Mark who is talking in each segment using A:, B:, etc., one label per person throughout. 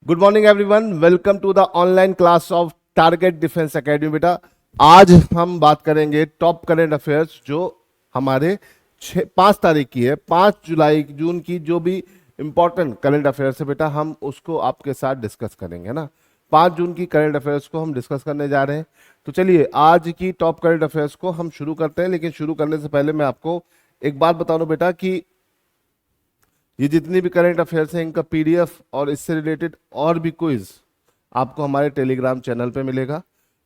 A: Good morning everyone, welcome to the online class of Target Defence Academy. बेटा, आज हम बात करेंगे टॉप करंट अफेयर्स जो हमारे 5 तारीख की है, 5 जुलाई जून की जो भी इंपॉर्टेंट करंट अफेयर्स है बेटा, हम उसको आपके साथ डिस्कस करेंगे ना। 5 जून की करंट अफेयर्स को हम डिस्कस करने जा रहे हैं। तो चलिए आज की टॉप करंट अफेयर्स को हम शुरू करते हैं, लेकिन शुरू करने से पहले मैं आपको एक बात बता दूं बेटा कि ये जितनी भी करंट अफेयर्स हैं इनका पीडीएफ और इससे रिलेटेड और भी क्विज आपको हमारे टेलीग्राम चैनल पे मिलेगा।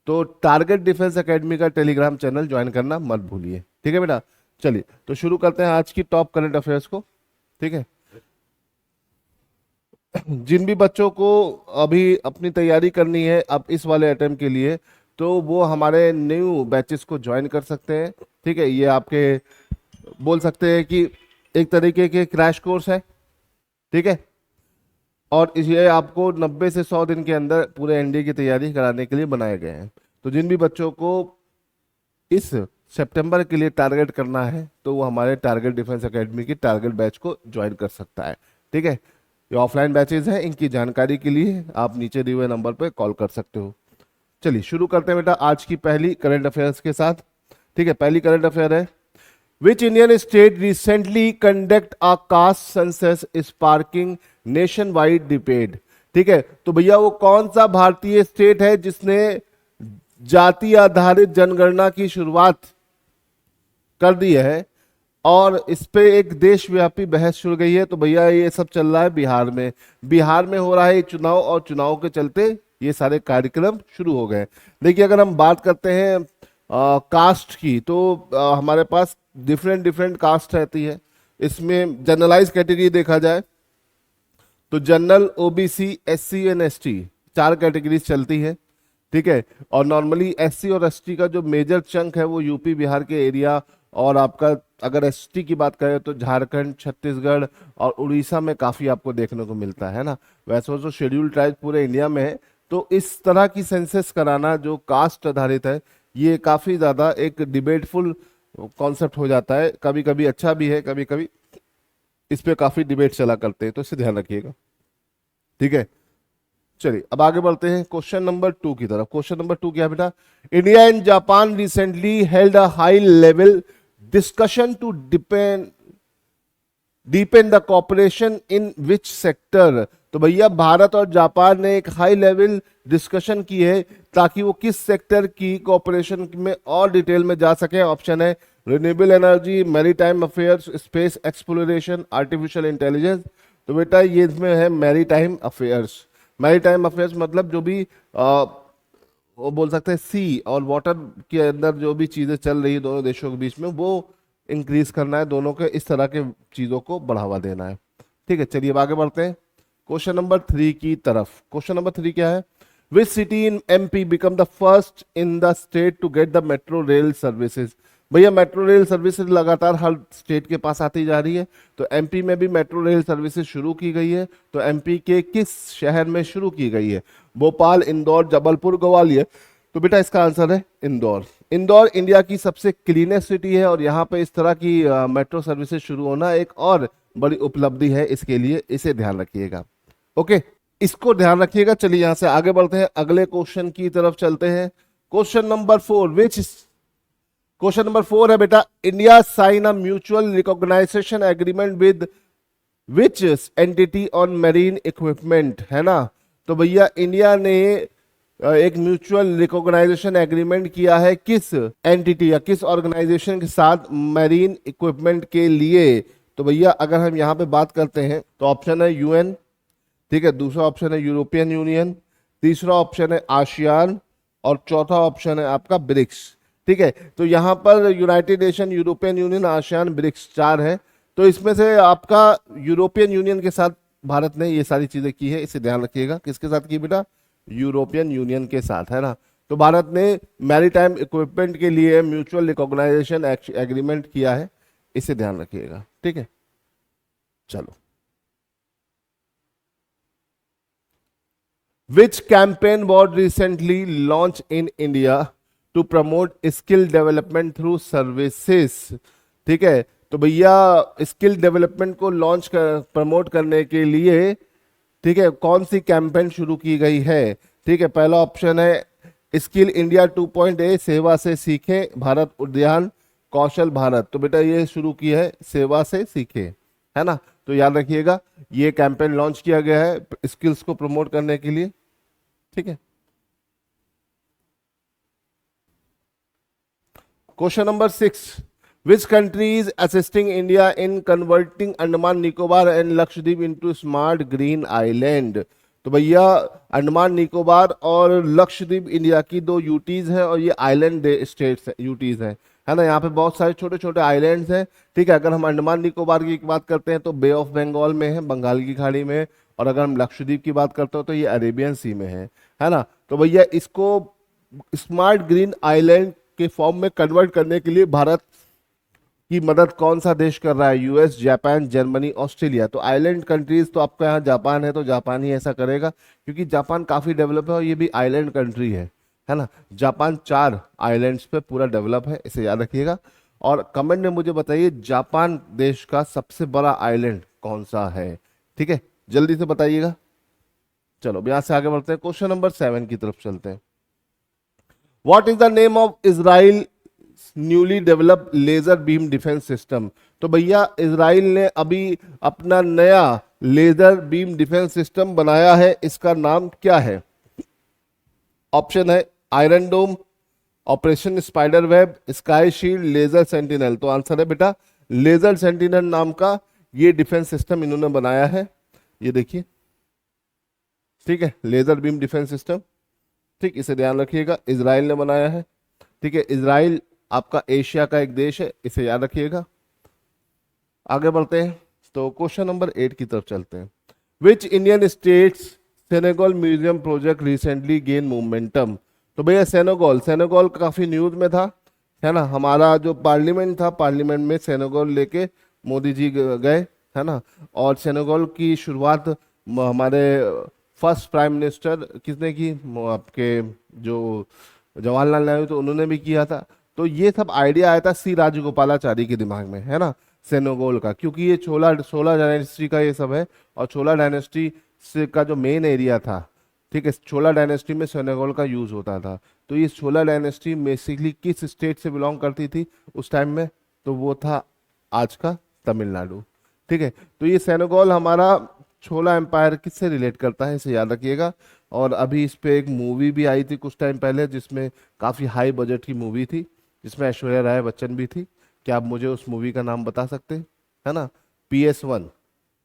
A: तो टारगेट डिफेंस एकेडमी का टेलीग्राम चैनल ज्वाइन करना मत भूलिए, ठीक है बेटा। चलिए तो शुरू करते हैं आज की टॉप करंट अफेयर्स को, ठीक है। जिन भी बच्चों को अभी अपनी तैयारी करनी है अब इस वाले अटेम्प्ट के लिए, तो वो हमारे न्यू बैचेस को ज्वाइन कर सकते हैं, ठीक है। ये आपके बोल सकते हैं कि एक तरीके के क्रैश कोर्स है, ठीक है। और ये आपको 90 से 100 दिन के अंदर पूरे एनडीए की तैयारी कराने के लिए बनाए गए हैं। तो जिन भी बच्चों को इस सितंबर के लिए टारगेट करना है तो वो हमारे टारगेट डिफेंस एकेडमी की टारगेट बैच को ज्वाइन कर सकता है, ठीक है। ये ऑफलाइन बैचेज हैं, इनकी जानकारी के लिए आप नीचे दिए हुए नंबर पर कॉल कर सकते हो। चलिए शुरू करते हैं बेटा आज की पहली करंट अफेयर्स के साथ, ठीक है। पहली करंट अफेयर है, Which Indian state recently conduct a caste census sparking nationwide debate? ठीक है, तो भैया वो कौन सा भारतीय स्टेट है जिसने जाति आधारित जनगणना की शुरुआत कर दी है और इस पे एक देशव्यापी बहस शुरू गई है। तो भैया ये सब चल रहा है बिहार में। बिहार में हो रहा है चुनाव और चुनाव के चलते ये सारे कार्यक्रम शुरू हो गए। देखिए अगर हम बात करते हैं कास्ट की, तो हमारे पास डिफरेंट डिफरेंट कास्ट रहती है। इसमें जनरलाइज कैटेगरी देखा जाए तो general, OBC, SC and ST 4 categories चलती है, ठीक है। और नॉर्मली एससी और एसटी का जो मेजर चंक है वो यूपी बिहार के एरिया, और आपका अगर एसटी की बात करें तो झारखंड, छत्तीसगढ़ और उड़ीसा में काफी आपको देखने को मिलता है ना। वैसे तो शेड्यूल ट्राइब पूरे इंडिया में है। तो इस तरह की सेंसस कराना जो कास्ट आधारित है, ये काफी ज्यादा एक डिबेटफुल कॉन्सेप्ट हो जाता है। कभी कभी अच्छा भी है, कभी कभी इस पे काफी डिबेट चला करते हैं, तो इसे ध्यान रखिएगा, ठीक है। चलिए अब आगे बढ़ते हैं क्वेश्चन नंबर 2 की तरफ। क्वेश्चन नंबर 2 क्या है बेटा, India and Japan recently held a high level discussion to deepen the cooperation in which sector. तो भैया भारत और जापान ने एक हाई लेवल डिस्कशन की है ताकि वो किस सेक्टर की कॉपरेशन में और डिटेल में जा सके। ऑप्शन है renewable energy, maritime affairs, space exploration, artificial intelligence. तो बेटा ये इसमें है मैरीटाइम अफेयर्स। मैरीटाइम अफेयर्स मतलब जो भी वो बोल सकते हैं सी और वाटर के अंदर जो भी चीजें चल रही है दोनों देशों के बीच में, वो इंक्रीज करना है, दोनों के इस तरह के चीजों को बढ़ावा देना है, ठीक है। चलिए अब आगे बढ़ते हैं क्वेश्चन नंबर 3 की तरफ। क्वेश्चन नंबर 3 क्या है, which city in MP become the first in the state to get the metro rail services. भैया मेट्रो रेल सर्विसेज लगातार हर स्टेट के पास आती जा रही है, तो एमपी में भी मेट्रो रेल सर्विसेज शुरू की गई है। तो एमपी के किस शहर में शुरू की गई है, भोपाल, इंदौर, जबलपुर, ग्वालियर। तो बेटा इसका आंसर है इंदौर। इंदौर इंडिया की सबसे क्लीनेस्ट सिटी है और यहाँ पे इस तरह की मेट्रो सर्विसेज शुरू होना एक और बड़ी उपलब्धि है, इसके लिए इसे ध्यान रखिएगा, ओके, इसको ध्यान रखिएगा। चलिए यहां से आगे बढ़ते हैं, अगले क्वेश्चन की तरफ चलते हैं। क्वेश्चन नंबर 4 है बेटा, India sign a mutual recognisation agreement with which entity on marine equipment, है ना। तो भैया इंडिया ने एक म्यूचुअल रिकॉग्नाइजेशन एग्रीमेंट किया है किस एंटिटी या किस ऑर्गेनाइजेशन के साथ, मैरीन इक्विपमेंट के लिए। तो भैया अगर हम यहाँ पे बात करते हैं तो ऑप्शन है यूएन, ठीक है। दूसरा ऑप्शन है यूरोपियन यूनियन, तीसरा ऑप्शन है आसियान और चौथा ऑप्शन है आपका ब्रिक्स, ठीक है। तो यहाँ पर United Nation, European Union, ASEAN, BRICS 4 है। तो इसमें से आपका यूरोपियन यूनियन के साथ भारत ने ये सारी चीजें की है, इसे ध्यान रखिएगा। किसके साथ की बेटा, यूरोपियन यूनियन के साथ, है ना। तो भारत ने मैरीटाइम इक्विपमेंट के लिए म्यूचुअल रिकॉग्नाइजेशन एग्रीमेंट किया है, इसे ध्यान रखिएगा, ठीक है। चलो, Which campaign was recently launched in India to promote skill development through services? ठीक है, तो भैया स्किल डेवलपमेंट को लॉन्च प्रमोट करने के लिए ठीक है, कौन सी कैंपेन शुरू की गई है? ठीक है, पहला ऑप्शन है स्किल इंडिया 2.0, सेवा से सीखें भारत उद्यान कौशल भारत। तो बेटा ये शुरू की है सेवा से सीखे, है ना, तो याद रखिएगा ये कैंपेन लॉन्च किया गया है स्किल्स को प्रमोट करने के लिए। ठीक है, question number 6, which country is assisting India in converting Andaman Nicobar and Lakshadweep into smart green island? तो भैया अंडमान निकोबार और लक्षद्वीप इंडिया की दो यूटीज है और ये आइलैंड स्टेट्स यूटीज है ना, यहाँ पे बहुत सारे छोटे छोटे आइलैंड्स हैं। ठीक है, अगर हम अंडमान निकोबार की बात करते हैं तो बे ऑफ बंगाल में है, बंगाल की खाड़ी में है, और अगर हम लक्षद्वीप की बात करते हो तो ये अरेबियन सी में है ना। तो भैया इसको स्मार्ट ग्रीन आइलैंड के फॉर्म में कन्वर्ट करने के लिए भारत की मदद कौन सा देश कर रहा है? US, Japan, Germany, Australia. तो आइलैंड कंट्रीज तो आपका यहाँ जापान है, तो जापान ही ऐसा करेगा क्योंकि जापान काफी डेवलप है और ये भी आइलैंड कंट्री है ना। जापान 4 आइलैंड्स पे पूरा डेवलप है, इसे याद रखिएगा। और कमेंट में मुझे बताइए जापान देश का सबसे बड़ा आइलैंड कौन सा है? ठीक है, जल्दी से बताइएगा। चलो अब यहां से आगे बढ़ते हैं, क्वेश्चन नंबर 7 की तरफ चलते हैं। What is the name of Israel newly developed laser beam defence system? तो भैया इजराइल ने अभी अपना नया लेजर बीम डिफेंस सिस्टम बनाया है, इसका नाम क्या है? ऑप्शन है Iron Dome, operation Spider Web, Sky Shield, Laser Sentinel. तो आंसर है बेटा लेजर सेंटिनल नाम का ये डिफेंस सिस्टम इन्होंने बनाया है, ये देखिए। ठीक है, लेजर बीम डिफेंस सिस्टम, ठीक, इसे ध्यान रखिएगा, इजराइल ने बनाया है। ठीक है, इजराइल आपका एशिया का एक देश है, इसे याद रखिएगा। आगे बढ़ते हैं तो क्वेश्चन नंबर 8 की तरफ चलते हैं। Which Indian states Senegal museum project recently gain momentum? तो भैया सेनेगल काफी न्यूज में था, है ना। हमारा जो पार्लियामेंट था, पार्लियामेंट में सेनेगल लेके मोदी जी गए, है ना। और सेनेगल की शुरुआत हमारे फर्स्ट प्राइम मिनिस्टर किसने की? आपके जो जवाहरलाल नेहरू, तो उन्होंने भी किया था। तो ये सब आइडिया आया था सी राजगोपालाचारी के दिमाग में, है ना, सेनेगल का, क्योंकि ये छोला डायनेस्टी का ये सब है। और छोला डायनेस्टी से का जो मेन एरिया था, ठीक है, छोला डायनेस्टी में सेनेगल का यूज होता था। तो ये छोला डायनेस्टी बेसिकली किस स्टेट से बिलोंग करती थी उस टाइम में? तो वो था आज का तमिलनाडु। ठीक है, तो ये सेनेगल हमारा छोला एम्पायर किससे रिलेट करता है, इसे याद रखिएगा। और अभी इस पे एक मूवी भी आई थी कुछ टाइम पहले, जिसमें काफी हाई बजट की मूवी थी, जिसमें ऐश्वर्या राय बच्चन भी थी। क्या आप मुझे उस मूवी का नाम बता सकते हैं? है ना, PS1,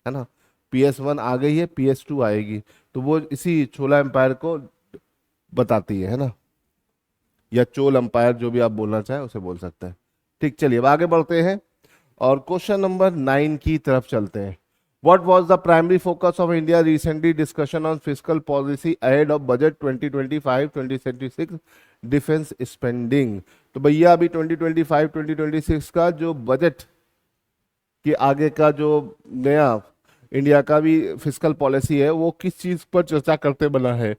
A: है ना, PS1 आ गई है, PS2 आएगी, तो वो इसी छोला एम्पायर को बताती है ना, या चोल एम्पायर, जो भी आप बोलना चाहें उसे बोल सकते हैं। ठीक, चलिए अब आगे बढ़ते हैं और क्वेश्चन नंबर 9 की तरफ चलते हैं। What was the primary focus of India recently discussion on fiscal policy ahead of budget 2025-2026 defence spending? तो भैया अभी 2025-2026 का जो बजट के आगे का जो नया इंडिया का भी फिस्कल पॉलिसी है, वो किस चीज पर चर्चा करते बना है,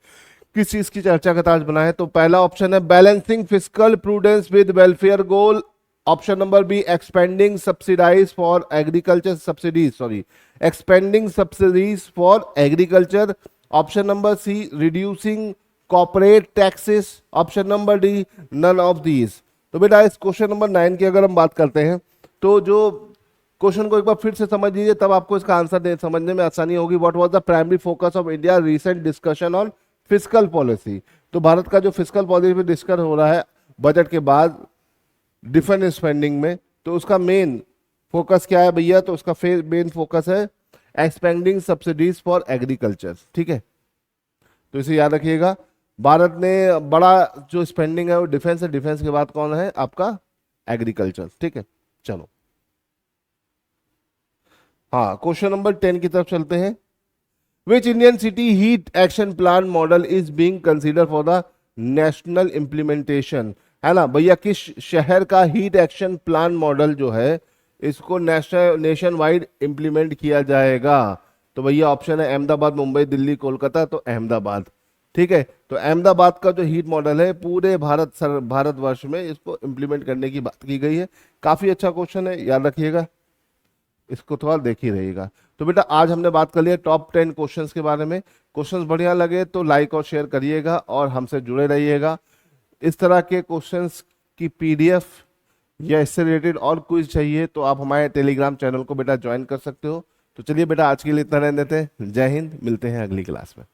A: किस चीज की चर्चा का ताज बना है? तो पहला ऑप्शन है balancing fiscal prudence with welfare goal, option number B expending subsidize for agriculture subsidies, sorry, expending subsidies for agriculture, option number C reducing corporate taxes, option number D none of these. तो बेटा इस question number 9 की अगर हम बात करते हैं तो जो क्वेश्चन को एक बार फिर से समझ लीजिए, तब आपको इसका आंसर समझने में आसानी होगी। What was the primary focus of India recent discussion on fiscal policy? तो भारत का जो फिस्कल पॉलिसी पे डिस्कस हो रहा है बजट के बाद डिफेंस स्पेंडिंग में, तो उसका मेन फोकस क्या है भैया? तो उसका मेन फोकस है एक्सपेंडिंग सब्सिडीज फॉर एग्रीकल्चर। ठीक है, तो इसे याद रखिएगा। भारत ने बड़ा जो स्पेंडिंग है वो डिफेंस है, डिफेंस के बाद कौन है आपका? एग्रीकल्चर। ठीक है, चलो हाँ क्वेश्चन नंबर 10 की तरफ चलते हैं। Which Indian city heat action plan model is being consider for the national implementation? है ना भैया, किस शहर का हीट एक्शन प्लान मॉडल जो है इसको नेशन वाइड इंप्लीमेंट किया जाएगा? तो भैया ऑप्शन है अहमदाबाद, मुंबई, दिल्ली, कोलकाता। तो अहमदाबाद। ठीक है, तो अहमदाबाद का जो हीट मॉडल है पूरे भारतवर्ष में इसको इंप्लीमेंट करने की बात की गई है। काफी अच्छा क्वेश्चन है, याद रखिएगा। इसको थोड़ा देख ही रहिएगा। तो बेटा आज हमने बात कर लिया टॉप 10 क्वेश्चंस के बारे में। क्वेश्चंस बढ़िया लगे तो लाइक और शेयर करिएगा और हमसे जुड़े रहिएगा। इस तरह के क्वेश्चंस की पीडीएफ या इससे रिलेटेड और क्विज चाहिए तो आप हमारे टेलीग्राम चैनल को बेटा ज्वाइन कर सकते हो। तो चलिए बेटा आज के लिए इतना रहने देते हैं। जय हिंद, मिलते हैं अगली क्लास में।